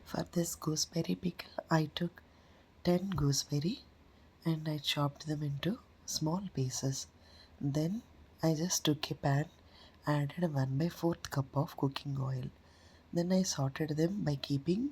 For this gooseberry pickle, I took 10 gooseberry and I chopped them into small pieces. Then I just took a pan, added 1 by 4th cup of cooking oil. Then I sauteed them by keeping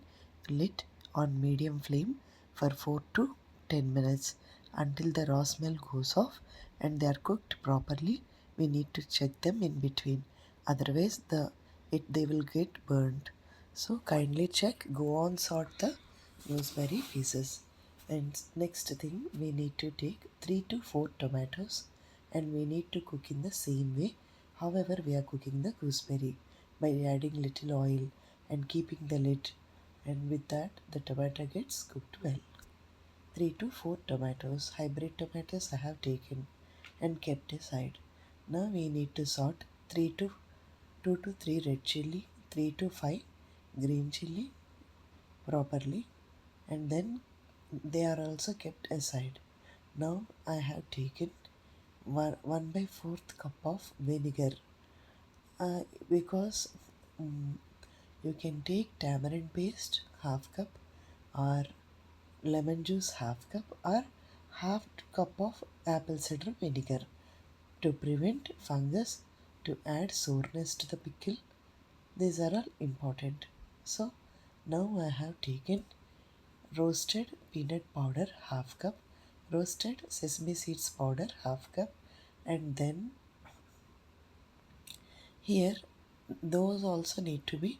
lid on medium flame for 4 to 10 minutes until the raw smell goes off and they are cooked properly. We need to check them in between, otherwise they will get burnt. So kindly check, go on sort the gooseberry pieces. And next thing, we need to take 3 to 4 tomatoes and we need to cook in the same way. However, we are cooking the gooseberry by adding little oil and keeping the lid, and with that the tomato gets cooked well. 3 to 4 tomatoes, hybrid tomatoes I have taken and kept aside. Now we need to sort 3 to 2 to 3 red chili, 3 to 5 green chili properly, and then they are also kept aside. Now I have taken 1 by 4th cup of vinegar, because mm, you can take tamarind paste half cup, or lemon juice half cup, or half cup of apple cider vinegar to prevent fungus, to add sourness to the pickle. These are all important. So now I have taken roasted peanut powder half cup, roasted sesame seeds powder half cup, and then here those also need to be,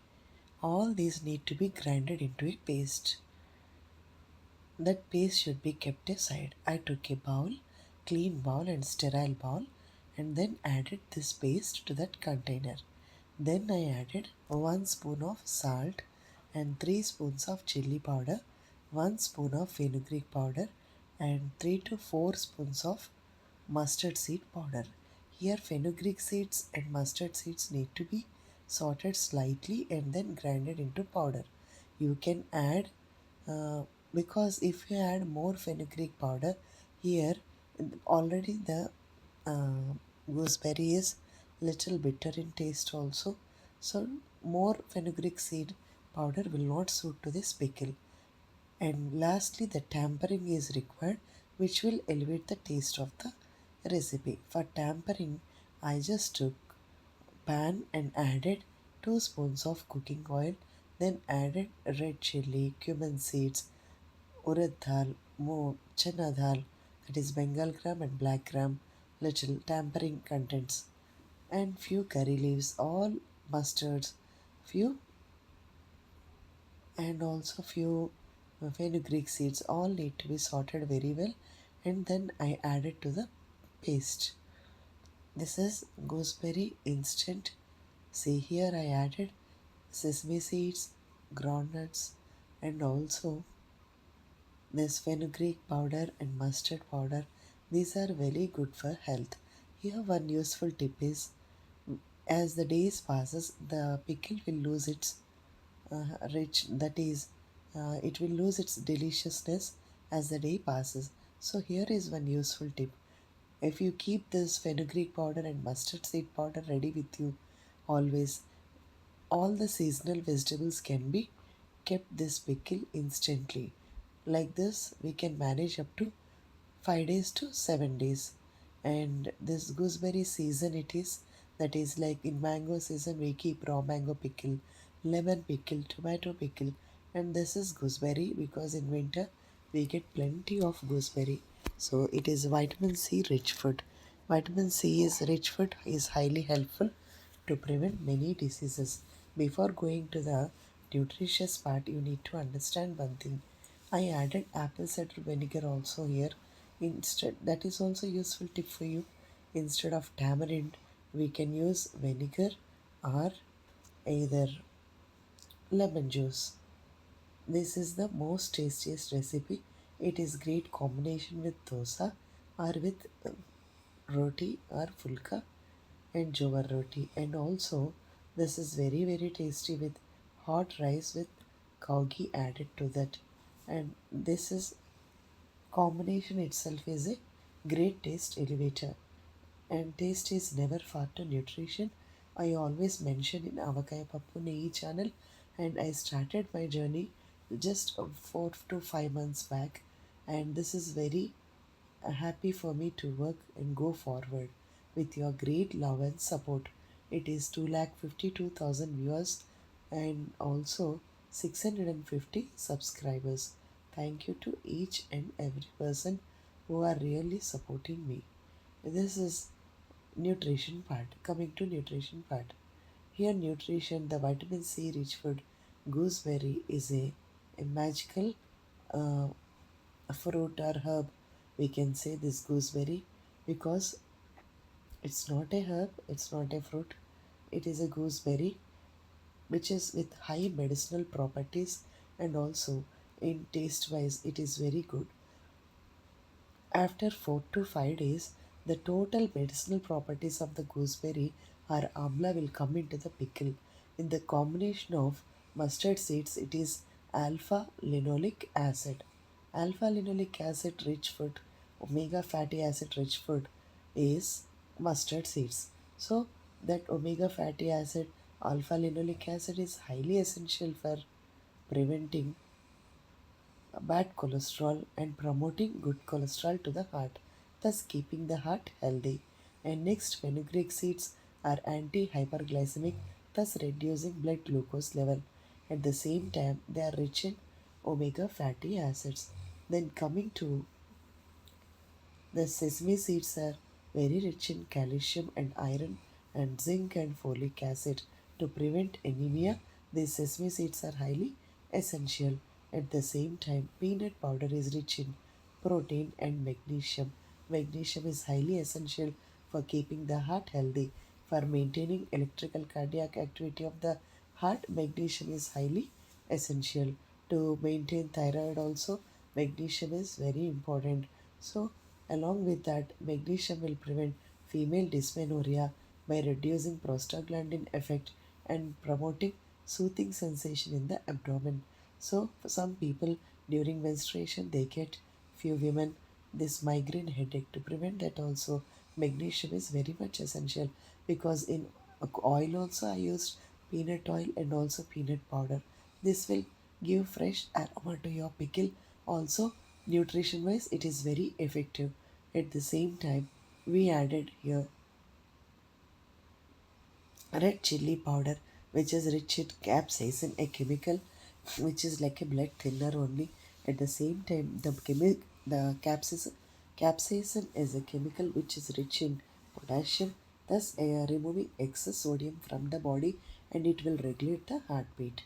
all these need to be grinded into a paste. That paste should be kept aside. I took a bowl, clean bowl and sterile bowl, and then added this paste to that container. Then I added 1 spoon of salt and 3 spoons of chili powder, 1 spoon of fenugreek powder, and 3 to 4 spoons of mustard seed powder. Here, fenugreek seeds and mustard seeds need to be sorted slightly and then grinded into powder. You can add, because if you add more fenugreek powder, here already the uh, gooseberry is little bitter in taste also, so more fenugreek seed powder will not suit to this pickle. And lastly, the tampering is required, which will elevate the taste of the recipe. For tampering, I just took pan and added 2 spoons of cooking oil, then added red chili, cumin seeds, urad dal, chana dal, that is Bengal gram and black gram, little tampering contents, and few curry leaves, all mustards, few, and also few fenugreek seeds, all need to be sorted very well, and then I added to the paste. This is gooseberry instant. See here, I added sesame seeds, groundnuts, and also this fenugreek powder and mustard powder. These are very good for health. Here one useful tip is, as the days passes, the pickle will lose its rich, that is, it will lose its deliciousness as the day passes. So here is one useful tip. If you keep this fenugreek powder and mustard seed powder ready with you always, all the seasonal vegetables can be kept this pickle instantly. Like this, we can manage up to 5 days to 7 days. And this gooseberry season it is, that is like in mango season we keep raw mango pickle, lemon pickle, tomato pickle, and this is gooseberry because in winter we get plenty of gooseberry. So it is vitamin C rich food. Vitamin C is rich food, is highly helpful to prevent many diseases. Before going to the nutritious part, you need to understand one thing. I added apple cider vinegar also here. Instead, that is also useful tip for you. Instead of tamarind, we can use vinegar or either lemon juice. This is the most tastiest recipe. It is great combination with dosa or with roti or fulka and jowar roti, and also this is very tasty with hot rice with cow ghee added to that, and this is combination itself is a great taste elevator, and taste is never far to nutrition. I always mention in Avakaya Pappu Neyi channel, and I started my journey just 4 to 5 months back, and this is very happy for me to work and go forward with your great love and support. It is 2,52,000 viewers and also 650 subscribers. Thank you to each and every person who are really supporting me. This is nutrition part. Coming to nutrition part. Here, nutrition, the vitamin C rich food, gooseberry is a magical uh, fruit or herb. We can say this gooseberry because it's not a herb, it's not a fruit, it is a gooseberry which is with high medicinal properties, and also in taste wise it is very good. After 4 to 5 days, the total medicinal properties of the gooseberry or amla will come into the pickle. In the combination of mustard seeds, it is alpha linoleic acid. Alpha linoleic acid rich food, omega fatty acid rich food is mustard seeds. So, that omega fatty acid, alpha linoleic acid is highly essential for preventing bad cholesterol and promoting good cholesterol to the heart, thus keeping the heart healthy. And next, fenugreek seeds are anti-hyperglycemic, thus reducing blood glucose level. At the same time, they are rich in omega fatty acids. Then coming to the sesame seeds are very rich in calcium and iron and zinc and folic acid. To prevent anemia, these sesame seeds are highly essential. At the same time, peanut powder is rich in protein and magnesium. Magnesium is highly essential for keeping the heart healthy. For maintaining electrical cardiac activity of the heart, magnesium is highly essential. To maintain thyroid also, magnesium is very important. So, along with that, magnesium will prevent female dysmenorrhea by reducing prostaglandin effect and promoting soothing sensation in the abdomen. So, for some people during menstruation, they get few women this migraine headache. To prevent that, also magnesium is very much essential because in oil also I used peanut oil and also peanut powder. This will give fresh aroma to your pickle. Also, nutrition wise, it is very effective. At the same time, we added here red chili powder, which is rich in capsaicin, a chemical which is like a blood thinner only. At the same time, the capsaicin is a chemical which is rich in potassium, thus removing excess sodium from the body, and it will regulate the heartbeat.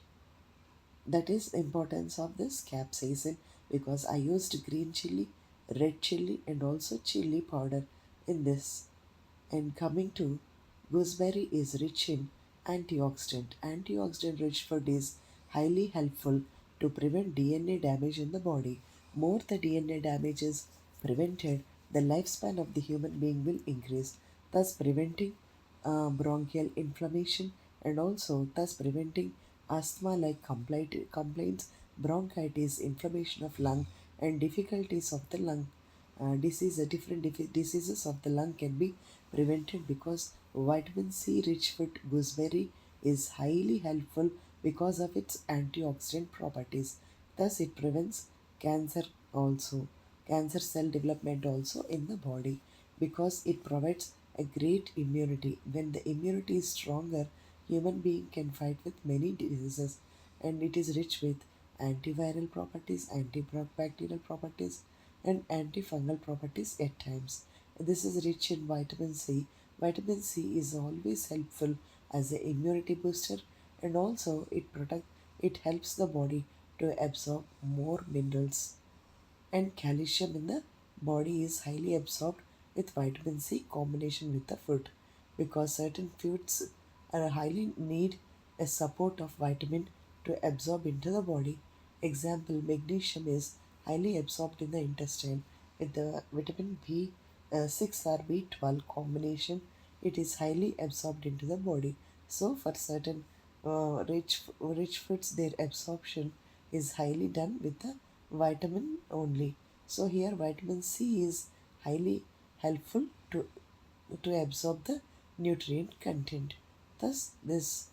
That is importance of this capsaicin because I used green chili, red chili, and also chili powder in this. And coming to gooseberry is rich in antioxidant. Antioxidant rich food is highly helpful to prevent DNA damage in the body. More the DNA damage is prevented, the lifespan of the human being will increase, thus preventing bronchial inflammation and also thus preventing asthma like complaints, bronchitis, inflammation of lung, and difficulties of the lung diseases of the lung can be prevented because vitamin C rich fruit gooseberry is highly helpful because of its antioxidant properties. Thus, it prevents cancer also, cancer cell development also in the body because it provides a great immunity. When the immunity is stronger, human being can fight with many diseases, and it is rich with antiviral properties, antibacterial properties, and antifungal properties at times. This is rich in vitamin C. Vitamin C is always helpful as an immunity booster, and also it helps the body to absorb more minerals, and calcium in the body is highly absorbed with vitamin C combination with the food because certain foods are highly need a support of vitamin to absorb into the body. Example, magnesium is highly absorbed in the intestine with the vitamin B6 or B12 combination. It is highly absorbed into the body. So for certain rich foods, their absorption is highly done with the vitamin only. So here vitamin C is highly helpful to absorb the nutrient content. Thus this,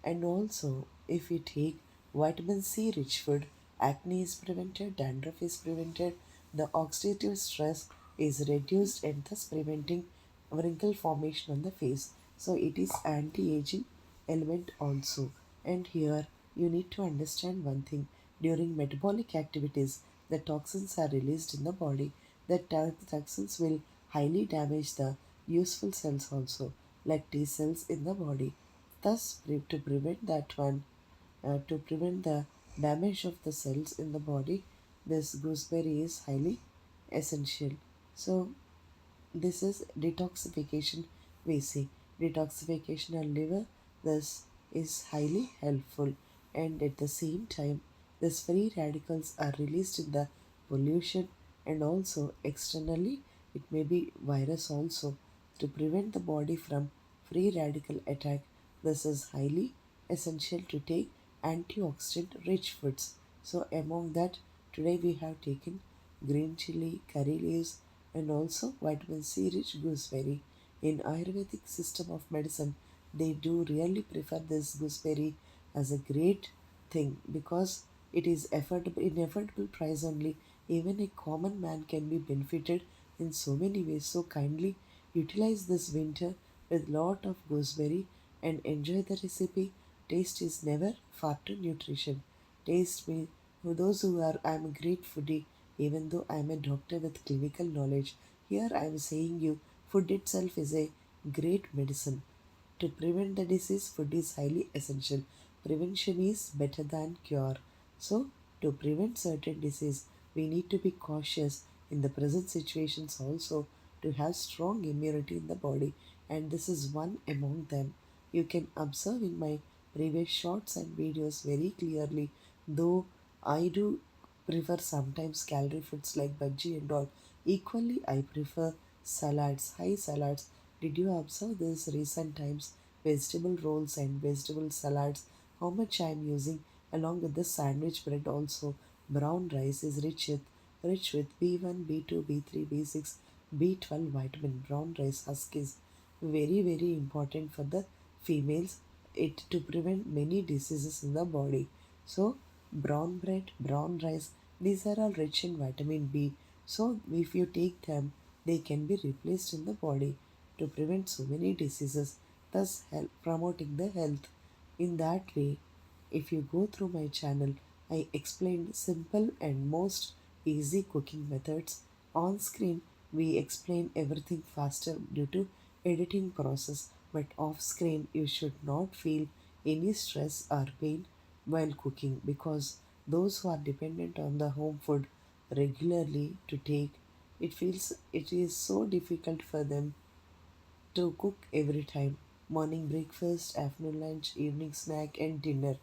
and also if we take vitamin C rich food, acne is prevented, dandruff is prevented, the oxidative stress is reduced and thus preventing wrinkle formation on the face. So it is anti-aging element also. And here you need to understand one thing. During metabolic activities, the toxins are released in the body. The toxins will highly damage the useful cells also, like T cells in the body. Thus, to prevent that one, to prevent the damage of the cells in the body, this gooseberry is highly essential. So this is detoxification, we see. Detoxification of liver, this is highly helpful, and at the same time, these free radicals are released in the pollution, and also externally it may be virus also. To prevent the body from free radical attack, this is highly essential to take antioxidant rich foods. So among that, today we have taken green chili, curry leaves, and also vitamin C rich gooseberry. In Ayurvedic system of medicine, they do really prefer this gooseberry as a great thing because it is affordable in affordable price only. Even a common man can be benefited in so many ways. So kindly utilize this winter with lot of gooseberry and enjoy the recipe. Taste is never far to nutrition. Taste me for those who are I'm a great foodie, even though I'm a doctor with clinical knowledge. Here I'm saying you food itself is a great medicine. To prevent the disease, food is highly essential. Prevention is better than cure. So, to prevent certain disease, we need to be cautious in the present situations also to have strong immunity in the body, and this is one among them. You can observe in my previous shorts and videos very clearly, though I do prefer sometimes calorie foods like bhaji and all. Equally, I prefer salads, high salads. Did you observe this recent times? Vegetable rolls and vegetable salads. How much I am using along with the sandwich bread also. Brown rice is rich with B1, B2, B3, B6, B12 vitamin. Brown rice husk is very very important for the females. It to prevent many diseases in the body. So brown bread, brown rice, these are all rich in vitamin B. So if you take them, they can be replaced in the body to prevent so many diseases, thus help promoting the health. In that way, if you go through my channel, I explained simple and most easy cooking methods. On screen, we explain everything faster due to editing process, but off screen you should not feel any stress or pain while cooking because those who are dependent on the home food regularly to take, it is so difficult for them to cook every time, morning breakfast, afternoon lunch, evening snack, and dinner.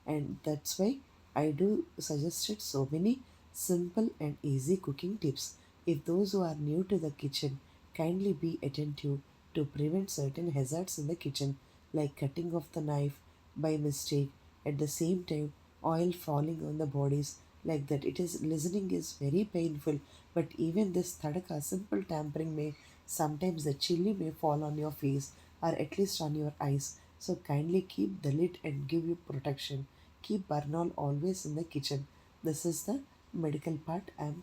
And that's why I do suggested so many simple and easy cooking tips. If those who are new to the kitchen, kindly be attentive to prevent certain hazards in the kitchen, like cutting off the knife by mistake. At the same time, oil falling on the bodies, like that. It is listening is very painful, but even this tadaka simple tampering may sometimes the chili may fall on your face or at least on your eyes. So kindly keep the lid and give you protection. Keep Bernal always in the kitchen. This is the medical part. I'm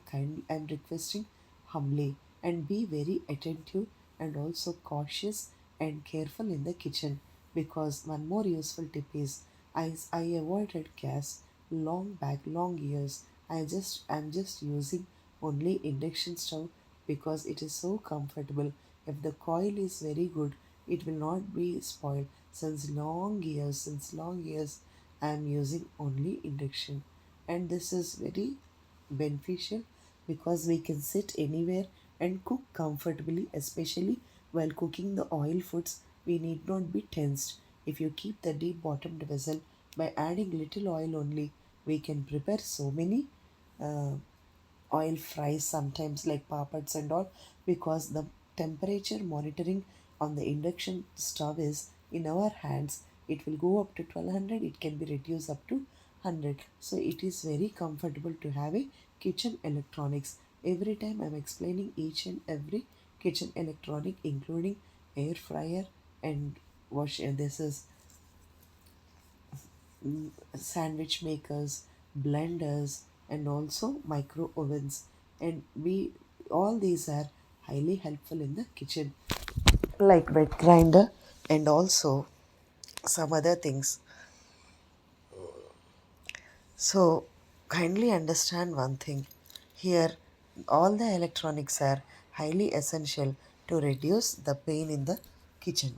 requesting humbly, and be very attentive and also cautious and careful in the kitchen, because one more useful tip is I avoided gas long back, long years. I'm just using only induction stove because it is so comfortable. If the coil is very good, it will not be spoiled. Since long years, I am using only induction, and this is very beneficial because we can sit anywhere and cook comfortably, especially while cooking the oil foods. We need not be tensed. If you keep the deep bottomed vessel by adding little oil only, we can prepare so many uh, oil fries sometimes like papads and all, because the temperature monitoring on the induction stove is in our hands. It will go up to 1200, it can be reduced up to 100. So it is very comfortable to have a kitchen electronics. Every time I'm explaining each and every kitchen electronic including air fryer and wash, this is sandwich makers, blenders, and also micro ovens. And we all these are highly helpful in the kitchen, like wet grinder and also some other things. So, kindly understand one thing. Here, all the electronics are highly essential to reduce the pain in the kitchen,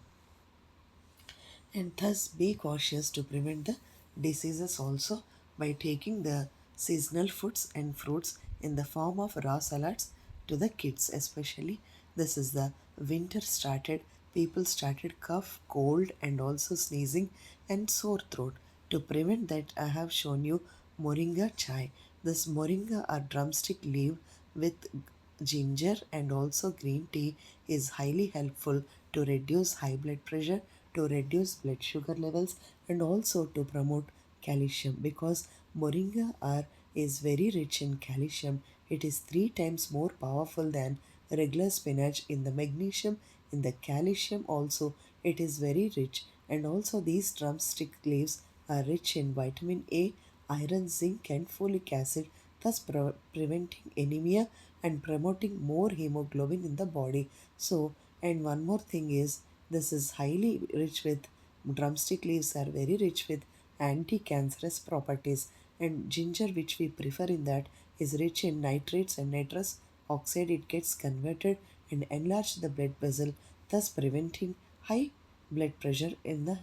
and thus be cautious to prevent the diseases also by taking the seasonal foods and fruits in the form of raw salads to the kids. Especially this is the winter started, people started cough, cold, and also sneezing and sore throat. To prevent that, I have shown you moringa chai. This moringa or drumstick leaf with ginger and also green tea is highly helpful to reduce high blood pressure, to reduce blood sugar levels, and also to promote calcium, because moringa is very rich in calcium. It is 3 times more powerful than regular spinach in the magnesium, in the calcium also it is very rich. And also these drumstick leaves are rich in vitamin A, iron, zinc, and folic acid, thus preventing anemia and promoting more hemoglobin in the body. So, and one more thing is, this is highly rich with, drumstick leaves are very rich with anti-cancerous properties, and ginger, which we prefer in that, is rich in nitrates and nitrous oxide. It gets converted and enlarge the blood vessel, thus preventing high blood pressure in the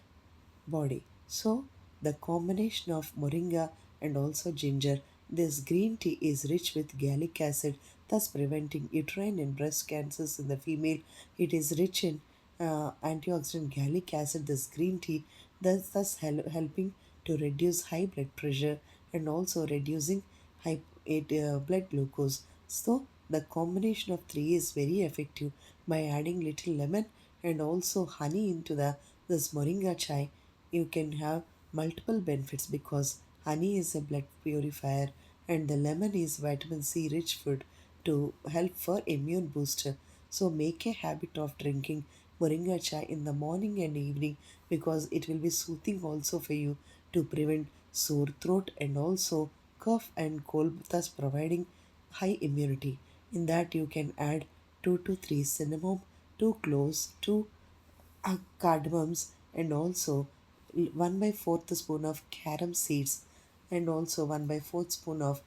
body. So, the combination of moringa and also ginger, this green tea is rich with gallic acid, thus preventing uterine and breast cancers in the female. It is rich in antioxidant gallic acid, this green tea, thus helping to reduce high blood pressure and also reducing blood glucose. So, the combination of three is very effective by adding little lemon and also honey into the this moringa chai. You can have multiple benefits because honey is a blood purifier and the lemon is vitamin C rich food to help for immune booster. So make a habit of drinking moringa chai in the morning and evening, because it will be soothing also for you to prevent sore throat and also cough and cold, thus providing high immunity. In that you can add 2 to 3 cinnamon, 2 cloves, 2 cardamoms, and also 1 by 4th spoon of carom seeds, and also 1 by 4th spoon of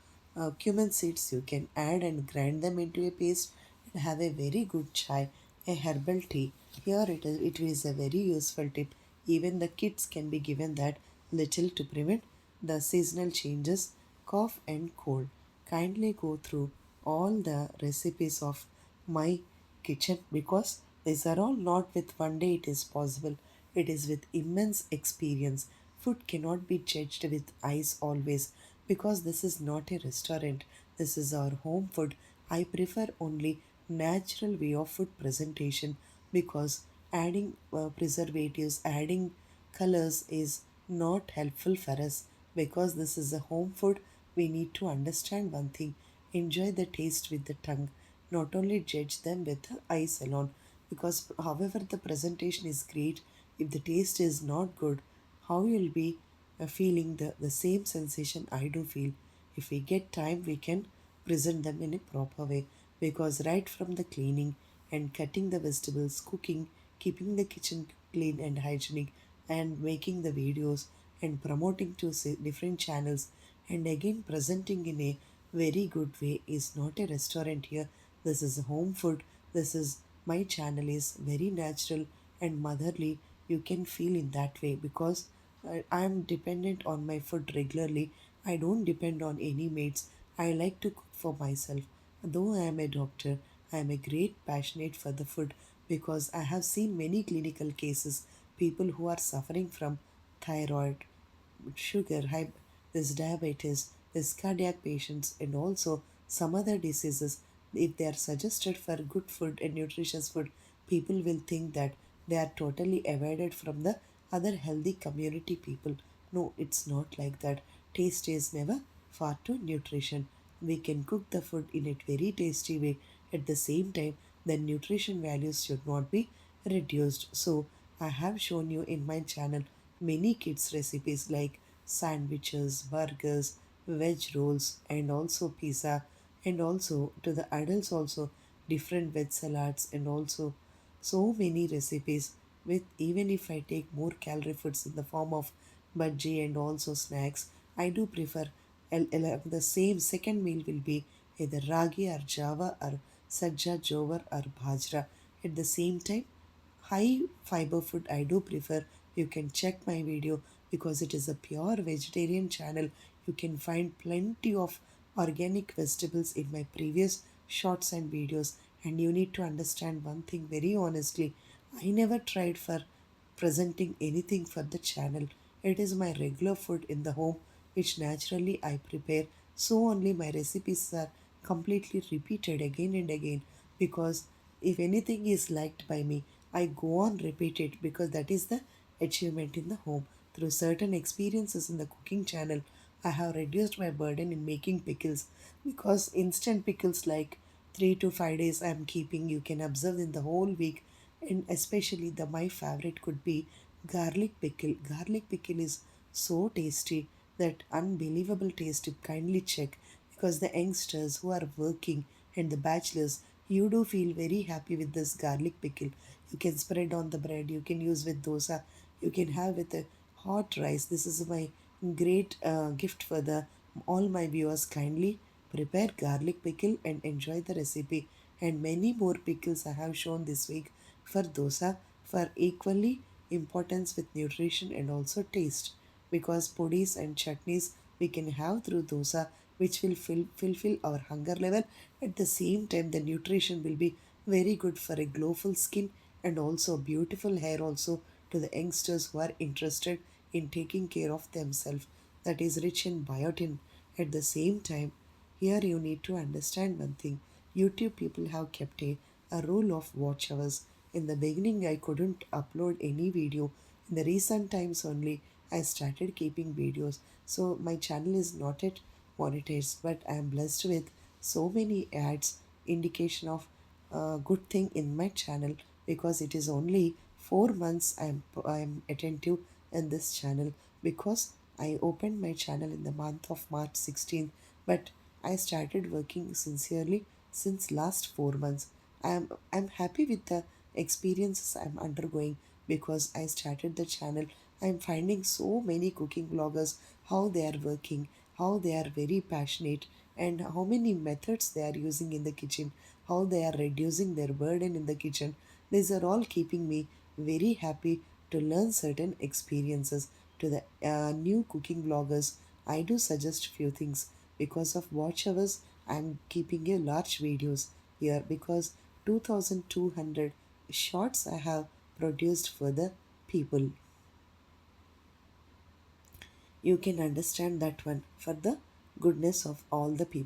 cumin seeds. You can add and grind them into a paste and have a very good chai, a herbal tea. Here it is a very useful tip. Even the kids can be given that little to prevent the seasonal changes, cough and cold. Kindly go through all the recipes of my kitchen, because these are all not with one day it is possible. It is with immense experience. Food cannot be judged with eyes always, because this is not a restaurant. This is our home food. I prefer only natural way of food presentation, because adding preservatives, adding colors is not helpful for us, because this is a home food. We need to understand one thing: enjoy the taste with the tongue, not only judge them with the eyes alone. Because, however, the presentation is great, if the taste is not good, how you'll be feeling the same sensation I do feel. If we get time, we can present them in a proper way, because right from the cleaning and cutting the vegetables, cooking, keeping the kitchen clean and hygienic, and making the videos and promoting to different channels, and again presenting in a very good way, is not a restaurant here. This is home food. This is, my channel is very natural and motherly. You can feel in that way, because I am dependent on my food regularly. I don't depend on any mates. I like to cook for myself. Though I am a doctor, I am a great passionate for the food, because I have seen many clinical cases, people who are suffering from thyroid, sugar, this diabetes, this cardiac patients, and also some other diseases. If they are suggested for good food and nutritious food, people will think that they are totally avoided from the other healthy community people. No, it's not like that. Taste is never far to nutrition. We can cook the food in a very tasty way. At the same time, the nutrition values should not be reduced. So, I have shown you in my channel many kids recipes like sandwiches, burgers, veg rolls and also pizza, and also to the adults also different veg salads, and also so many recipes. With even if I take more calorie foods in the form of bhaji and also snacks, I do prefer the same second meal will be either ragi or java or sajja, jowar or bajra. At the same time, high fiber food I do prefer. You can check my video because it is a pure vegetarian channel. You can find plenty of organic vegetables in my previous shorts and videos. And you need to understand one thing very honestly. I never tried for presenting anything for the channel. It is my regular food in the home which naturally I prepare. So only my recipes are completely repeated again and again, because if anything is liked by me, I go on repeat it because that is the achievement in the home. Through certain experiences in the cooking channel, I have reduced my burden in making pickles, because instant pickles like 3 to 5 days I am keeping, you can observe in the whole week. And especially the my favorite could be garlic pickle. Garlic pickle is so tasty, that unbelievable taste. You kindly check, because the youngsters who are working and the bachelors, you do feel very happy with this garlic pickle. You can spread on the bread, you can use with dosa, you can have with a hot rice. This is my great gift for the all my viewers. Kindly prepare garlic pickle and enjoy the recipe. And many more pickles I have shown this week for dosa, for equally importance with nutrition and also taste, because pudis and chutneys we can have through dosa, which will fulfill our hunger level. At the same time, the nutrition will be very good for a glowful skin and also beautiful hair also, to the youngsters who are interested in taking care of themselves. That is rich in biotin. At the same time, here you need to understand one thing. YouTube people have kept a rule of watch hours. In the beginning, I couldn't upload any video. In the recent times only, I started keeping videos. So my channel is not yet monetized, but I am blessed with so many ads, indication of good thing in my channel, because it is only 4 months I am attentive in this channel, because I opened my channel in the month of March 16th, but I started working sincerely since last 4 months. I'm happy with the experiences I'm undergoing, because I started the channel. I'm finding so many cooking vloggers, how they are working, how they are very passionate, and how many methods they are using in the kitchen, how they are reducing their burden in the kitchen. These are all keeping me very happy to learn certain experiences. To the new cooking vloggers, I do suggest few things. Because of watch hours, I'm keeping a large videos here, because 2200 shorts I have produced for the people. You can understand that one, for the goodness of all the people.